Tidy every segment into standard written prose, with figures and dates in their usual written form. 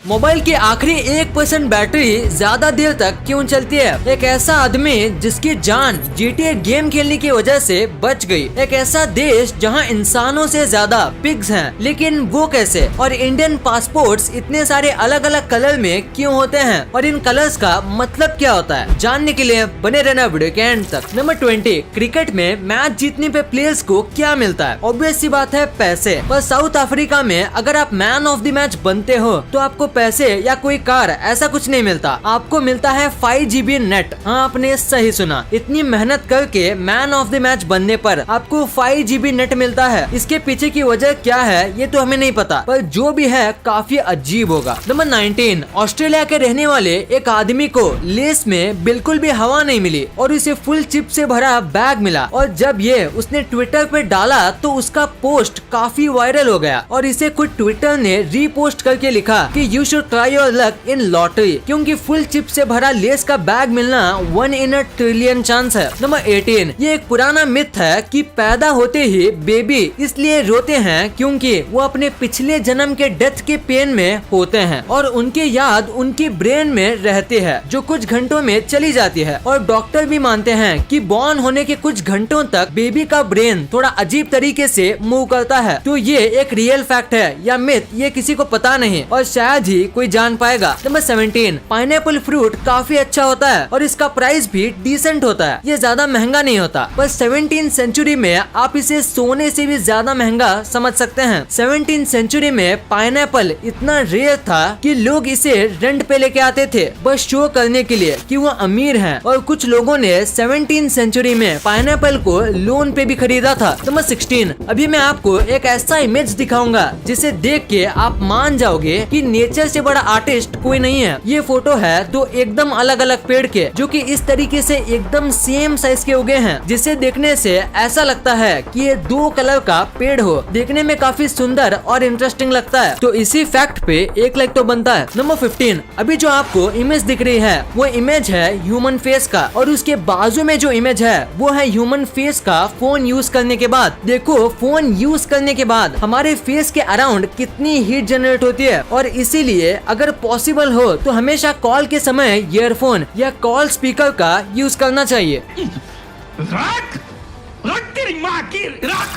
Mobile की आखिरी 1% battery ज्यादा देर तक क्यों चलती है? एक ऐसा आदमी जिसकी जान GTA गेम खेलने की वजह से बच गई। एक ऐसा देश जहां इंसानों से ज्यादा पिग्स हैं, लेकिन वो कैसे? और इंडियन पासपोर्ट्स इतने सारे अलग अलग कलर में क्यों होते हैं और इन कलर्स का मतलब क्या होता है? जानने के लिए बने रहना वीडियो के एंड तक। नंबर 20, क्रिकेट में मैच जीतने पे प्लेयर्स को क्या मिलता है? ऑब्वियस सी बात है, पैसे। पर साउथ अफ्रीका में अगर आप मैन ऑफ द मैच बनते हो तो आपको पैसे या कोई कार ऐसा कुछ नहीं मिलता, आपको मिलता है 5 GB नेट। हाँ, आपने सही सुना, इतनी मेहनत करके मैन ऑफ द मैच बनने पर आपको 5 GB नेट मिलता है। इसके पीछे की वजह क्या है ये तो हमें नहीं पता, पर जो भी है काफी अजीब होगा। नंबर 19, ऑस्ट्रेलिया के रहने वाले एक आदमी को लेस में बिल्कुल भी हवा नहीं मिली और उसे फुल चिप से भरा बैग मिला, और जब ये उसने ट्विटर पे डाला तो उसका पोस्ट काफी वायरल हो गया और इसे खुद ट्विटर ने रीपोस्ट करके लिखा कि you should try your luck in lottery, क्योंकि फुल चिप से भरा लेस का बैग मिलना 1 in a trillion चांस है। नंबर 18, ये एक पुराना मिथ है कि पैदा होते ही बेबी इसलिए रोते हैं क्योंकि वो अपने पिछले जन्म के डेथ के पेन में होते हैं और उनकी याद उनकी ब्रेन में रहती है जो कुछ घंटों में चली जाती है। और डॉक्टर भी मानते हैं कि बॉर्न होने के कुछ घंटों तक बेबी का ब्रेन थोड़ा अजीब तरीके से मूव करता है। तो ये एक रियल फैक्ट है या मिथ, ये किसी को पता नहीं और शायद ही कोई जान पाएगा। नंबर 17, पाइनएप्पल फ्रूट काफी अच्छा होता है और इसका प्राइस भी डिसेंट होता है, ये ज्यादा महंगा नहीं होता। पर 17th सेंचुरी में आप इसे सोने से भी ज्यादा महंगा समझ सकते हैं। 17th सेंचुरी में पाइनएप्पल इतना रेयर था कि लोग इसे रेंट पे लेके आते थे बस शो करने के लिए कि वो अमीर हैं, और कुछ लोगों ने 17th सेंचुरी में पाइनएप्पल को लोन पे भी खरीदा था। नंबर 16, अभी मैं आपको एक ऐसा इमेज दिखाऊंगा जिसे देख के आप मान जाओगे कि नेचर से बड़ा आर्टिस्ट कोई नहीं है। ये फोटो है तो एकदम अलग अलग पेड़ के जो कि इस तरीके से एकदम सेम साइज के उगे हैं, जिसे देखने से ऐसा लगता है कि ये 2 कलर का पेड़ हो। देखने में काफी सुंदर और इंटरेस्टिंग लगता है, तो इसी फैक्ट पे 1 लाइक तो बनता है। नंबर 15, अभी जो आपको इमेज दिख रही है वो इमेज है ह्यूमन फेस का, और उसके बाजू में जो इमेज है वो है ह्यूमन फेस का फोन यूज करने के बाद। देखो, फोन यूज करने के बाद हमारे फेस के अराउंड कितनी हीट जनरेट होती है, और इसीलिए अगर पॉसिबल हो तो हमेशा कॉल के समय ईयरफोन या कॉल स्पीकर का यूज करना चाहिए।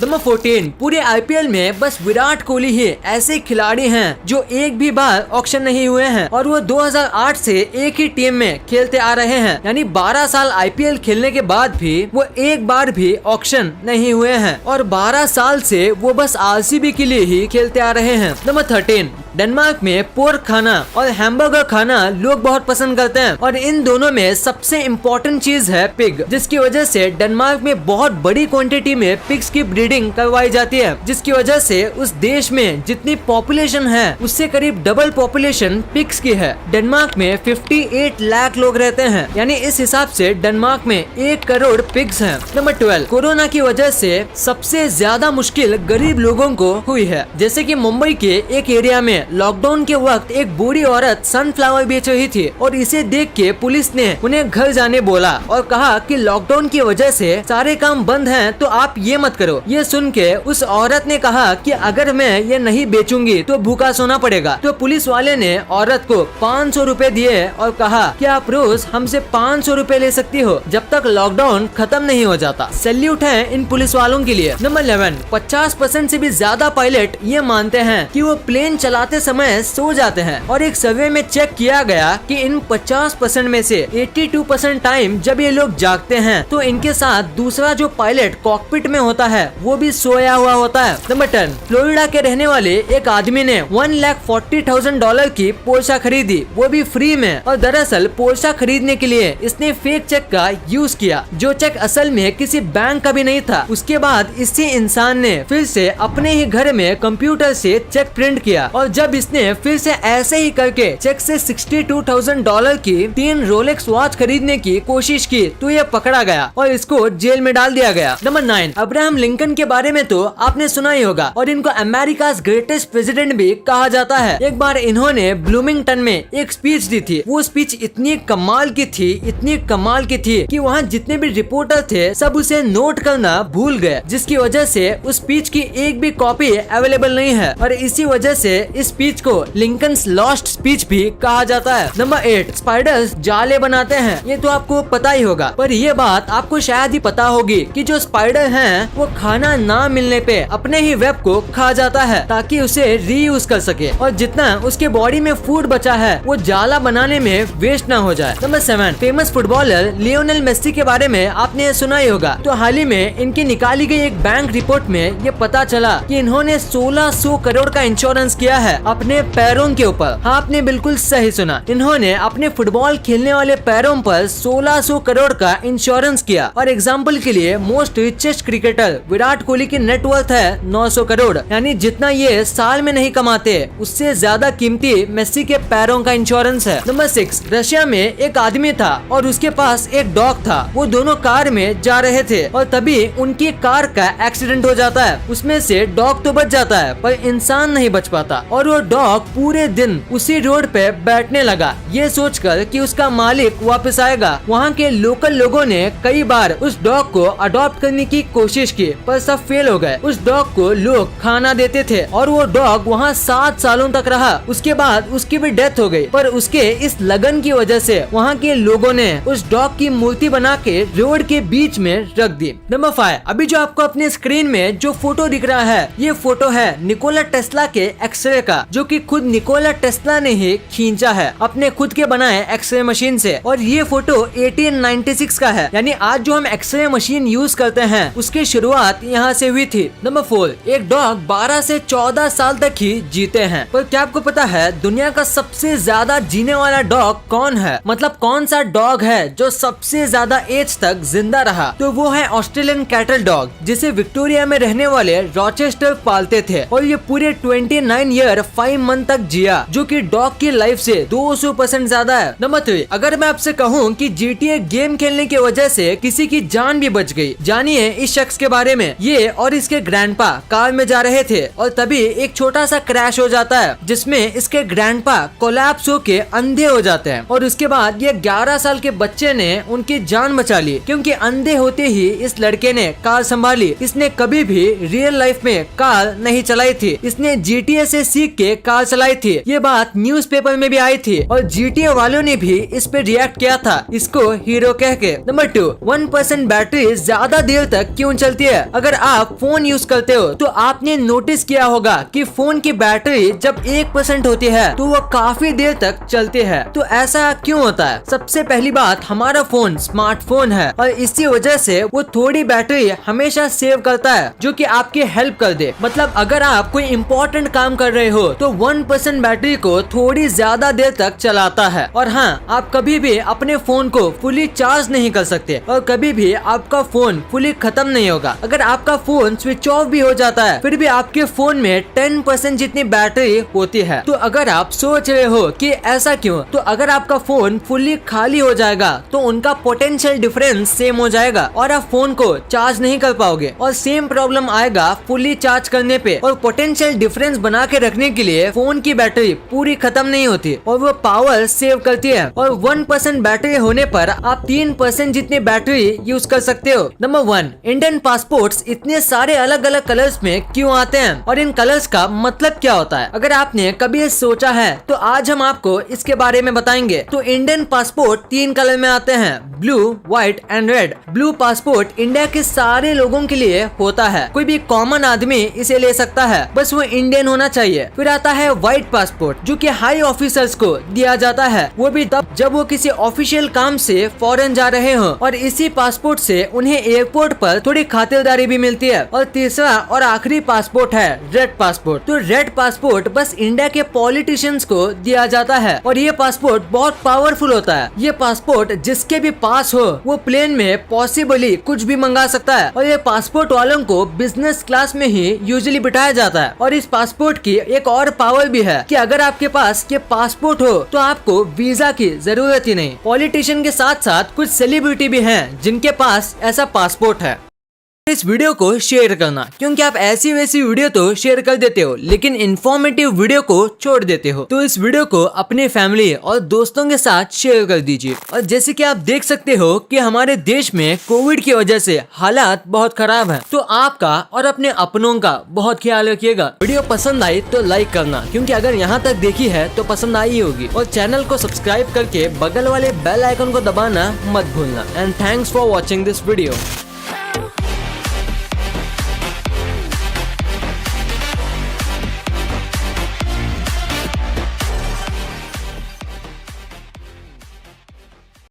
नंबर 14, पूरे IPL में बस विराट कोहली ही ऐसे खिलाड़ी हैं जो एक भी बार ऑक्शन नहीं हुए हैं, और वो 2008 से एक ही टीम में खेलते आ रहे हैं, यानी 12 साल IPL खेलने के बाद भी वो एक बार भी ऑक्शन नहीं हुए हैं, और 12 साल से वो बस RCB के लिए ही खेलते आ रहे हैं। नंबर 13, डेनमार्क में पोर्क खाना और हैमबर्गर खाना लोग बहुत पसंद करते हैं, और इन दोनों में सबसे इम्पोर्टेंट चीज है पिग, जिसकी वजह से डेनमार्क में बहुत बड़ी क्वांटिटी में पिग्स की ब्रीडिंग करवाई जाती है, जिसकी वजह से उस देश में जितनी पॉपुलेशन है उससे करीब डबल पॉपुलेशन पिग्स की है। डेनमार्क में 58 लाख लोग रहते हैं, यानी इस हिसाब से डेनमार्क में 1 करोड़ पिग्स हैं। नंबर 12, कोरोना की वजह से सबसे ज्यादा मुश्किल गरीब लोगों को हुई है। जैसे कि मुंबई के एक एरिया में लॉकडाउन के वक्त एक बूढ़ी औरत सनफ्लावर बेच रही थी, और इसे देख के पुलिस ने उन्हें घर जाने बोला और कहा कि लॉकडाउन की वजह से सारे काम बंद हैं, तो आप ये मत करो। ये सुन के उस औरत ने कहा कि अगर मैं ये नहीं बेचूंगी तो भूखा सोना पड़ेगा। तो पुलिस वाले ने औरत को 500 रुपए दिए और कहा कि आप रोज हमसे 500 रुपए ले सकती हो जब तक लॉकडाउन खत्म नहीं हो जाता। सैल्यूट है इन पुलिस वालों के लिए। नंबर 11, 50% से भी ज्यादा पायलट ये मानते हैं कि वो प्लेन चलाते समय सो जाते हैं, और एक सर्वे में चेक किया गया कि इन 50% में से 82% टाइम जब ये लोग जागते हैं तो इनके साथ दूसरा जो पायलट कॉकपिट में होता है वो भी सोया हुआ होता है। नंबर 10, फ्लोरिडा के रहने वाले एक आदमी ने $1,40,000 की पोर्शा खरीदी, वो भी फ्री में, और दरअसल पोर्शा खरीदने के लिए इसने फेक चेक का यूज किया, जो चेक असल में किसी बैंक का भी नहीं था। उसके बाद इसी इंसान ने फिर से अपने ही घर में कंप्यूटर से चेक प्रिंट किया, और जब इसने फिर से ऐसे ही करके चेक से $62,000 की 3 रोलेक्स वॉच खरीदने की कोशिश की तो ये पकड़ा गया और इसको जेल में डाल दिया गया। नंबर 9, अब्राहम लिंकन के बारे में तो आपने सुना ही होगा, और इनको अमेरिका ग्रेटेस्ट प्रेसिडेंट भी कहा जाता है। एक बार इन्होंने ब्लूमिंगटन में एक स्पीच दी थी। वो स्पीच इतनी कमाल की थी, इतनी कमाल की थी कि वहाँ जितने भी रिपोर्टर थे सब उसे नोट करना भूल गए, जिसकी वजह से उस स्पीच की एक भी कॉपी अवेलेबल नहीं है, और इसी वजह से इस स्पीच को लिंकन्स लॉस्ट स्पीच भी कहा जाता है। नंबर 8, स्पाइडर्स जाले बनाते हैं। ये तो आपको पता ही होगा, पर ये बात आपको शायद ही पता होगी कि जो स्पाइडर हैं वो खाना ना मिलने पे अपने ही वेब को खा जाता है ताकि उसे रीयूज कर सके, और जितना उसके बॉडी में फूड बचा है वो जाला बनाने में वेस्ट ना हो जाए। Number 7, famous footballer Lionel Messi के बारे में आपने सुना ही होगा। तो हाल ही में इनकी निकाली गई एक बैंक रिपोर्ट में ये पता चला कि इन्होंने 1600 करोड़ का इंश्योरेंस किया है अपने पैरों के ऊपर। हाँ, आपने बिल्कुल सही सुना, इन्होंने अपने फुटबॉल खेलने वाले पैरों पर 1600 करोड़ का इंश्योरेंस किया। और एग्जाम्पल के लिए most richest cricketer Virat Kohli की नेटवर्थ है 900 करोड़, यानी जितना ये साल में नहीं कमाते उससे ज्यादा कीमती मेसी के पैरों का इंश्योरेंस है। नंबर 6, रशिया में एक आदमी था और उसके पास एक डॉग था। वो दोनों कार में जा रहे थे और तभी उनकी कार का एक्सीडेंट हो जाता है। उसमें से डॉग तो बच जाता है पर इंसान नहीं बच पाता, और वो डॉग पूरे दिन उसी रोड पे बैठने लगा, ये सोचकर कि उसका मालिक वापस आएगा। वहाँ के लोकल लोगों ने कई बार उस डॉग को अडॉप्ट करने की कोशिश की पर सब फेल हो गए। उस डॉग को लोग खाना देते थे और वो डॉग वहाँ 7 सालों तक रहा। उसके बाद उसकी भी डेथ हो गई, पर उसके इस लगन की वजह से वहाँ के लोगों ने उस डॉग की मूर्ति बना के रोड के बीच में रख दी। नंबर 5, अभी जो आपको अपने स्क्रीन में जो फोटो दिख रहा है ये फोटो है निकोला टेस्ला के एक्सरे का, जो कि खुद निकोला टेस्ला ने ही खींचा है अपने खुद के बनाए एक्सरे मशीन से। और ये फोटो 1896 का है, यानी आज जो हम एक्सरे मशीन यूज करते हैं उसकी शुरुआत यहाँ से हुई थी। नंबर 4, एक डॉग 12 से 14 साल तक ही जीते हैं। पर क्या आपको पता है दुनिया का सबसे ज्यादा जीने वाला डॉग कौन है? मतलब कौन सा डॉग है जो सबसे ज्यादा एज तक जिंदा रहा? तो वो है ऑस्ट्रेलियन कैटल डॉग, जिसे विक्टोरिया में रहने वाले रॉचेस्टर पालते थे, और ये पूरे 29 ईयर 5 मंथ तक जिया, जो कि डॉग की लाइफ से 200% ज्यादा है। नंबर 3, अगर मैं आपसे कहूँ कि GTA गेम खेलने की वजह से किसी की जान भी बच गई, जानिए इस शख्स के बारे में। ये और इसके ग्रैंडपा कार में जा रहे थे और तभी एक छोटा सा क्रैश हो जाता है जिसमें इसके ग्रैंडपा कोलैप्स होके अंधे हो जाते हैं, और उसके बाद ये 11 साल के बच्चे ने उनकी जान बचा ली, क्योंकि अंधे होते ही इस लड़के ने कार संभाली। इसने कभी भी रियल लाइफ में कार नहीं चलाई थी, इसने GTA से सीख के कार चलाई थी। ये बात न्यूज़पेपर में भी आई थी और GTA वालों ने भी इस पे रिएक्ट किया था, इसको हीरो कह के। नंबर 2, 1% बैटरी ज्यादा देर तक क्यों चलती है? अगर आप फोन यूज करते हो तो आपने नोटिस किया होगा कि फोन की बैटरी जब 1% होती है तो वो काफी देर तक चलती है। तो ऐसा क्यों होता है? सबसे पहली बात, हमारा फोन स्मार्टफोन है और इसी वजह से वो थोड़ी बैटरी हमेशा सेव करता है, जो कि आपकी हेल्प कर दे। मतलब अगर आप कोई इम्पोर्टेंट काम कर रहे हो तो 1% बैटरी को थोड़ी ज्यादा देर तक चलाता है। और हाँ, आप कभी भी अपने फोन को फुली चार्ज नहीं कर सकते और कभी भी आपका फोन फुली खत्म नहीं होगा। अगर आपका फोन स्विच ऑफ भी हो जाता है फिर भी आपके फोन में 10% जितनी बैटरी होती है। तो अगर आप सोच रहे हो कि ऐसा क्यों, तो अगर आपका फोन फुली खाली हो जाएगा तो उनका पोटेंशियल डिफरेंस सेम हो जाएगा और आप फोन को चार्ज नहीं कर पाओगे, और सेम प्रॉब्लम आएगा फुली चार्ज करने पे। और पोटेंशियल डिफरेंस बना के रखने के लिए फोन की बैटरी पूरी खत्म नहीं होती और वो पावर सेव करती है। और 1% बैटरी होने पर आप 3% जितनी बैटरी यूज कर सकते हो। नंबर 1, इंडियन पासपोर्ट्स इतने सारे अलग अलग कलर्स में क्यों आते हैं और इन कलर्स का मतलब क्या होता है? अगर आपने कभी सोचा है तो आज हम आपको इसके बारे में बताएंगे। तो इंडियन पासपोर्ट 3 कलर में आते हैं, blue, white and red. Blue passport India के सारे लोगों के लिए होता है, कोई भी कॉमन आदमी इसे ले सकता है, बस वो इंडियन होना चाहिए। फिर आता है व्हाइट पासपोर्ट, जो कि हाई ऑफिसर्स को दिया जाता है, वो भी तब जब वो किसी ऑफिशियल काम से फॉरेन जा रहे हो, और इसी पासपोर्ट से उन्हें एयरपोर्ट पर थोड़ी खातिरदारी भी मिलती है। और तीसरा और आखिरी पासपोर्ट है रेड पासपोर्ट। तो रेड पासपोर्ट बस इंडिया के पॉलिटिशियंस को दिया जाता है और ये पासपोर्ट बहुत पावरफुल होता है। ये पासपोर्ट जिसके भी पास हो वो प्लेन में पॉसिबली कुछ भी मंगा सकता है, और ये पासपोर्ट वालों को बिजनेस क्लास में ही यूजुअली बिठाया जाता है। और इस पासपोर्ट की एक और पावर भी है कि अगर आपके पास ये पासपोर्ट हो तो आपको वीजा की जरूरत ही नहीं। पॉलिटिशियन के साथ साथ कुछ सेलिब्रिटी भी हैं जिनके पास ऐसा पासपोर्ट है। इस वीडियो को शेयर करना, क्योंकि आप ऐसी वैसी वीडियो तो शेयर कर देते हो लेकिन इन्फॉर्मेटिव वीडियो को छोड़ देते हो। तो इस वीडियो को अपने फैमिली और दोस्तों के साथ शेयर कर दीजिए। और जैसे कि आप देख सकते हो कि हमारे देश में कोविड की वजह से हालात बहुत खराब है, तो आपका और अपने अपनों का बहुत ख्याल रखिएगा। वीडियो पसंद आई तो लाइक करना, क्योंकि अगर यहाँ तक देखी है तो पसंद आई होगी। और चैनल को सब्सक्राइब करके बगल वाले बेल आइकन को दबाना मत भूलना। And thanks for watching this video.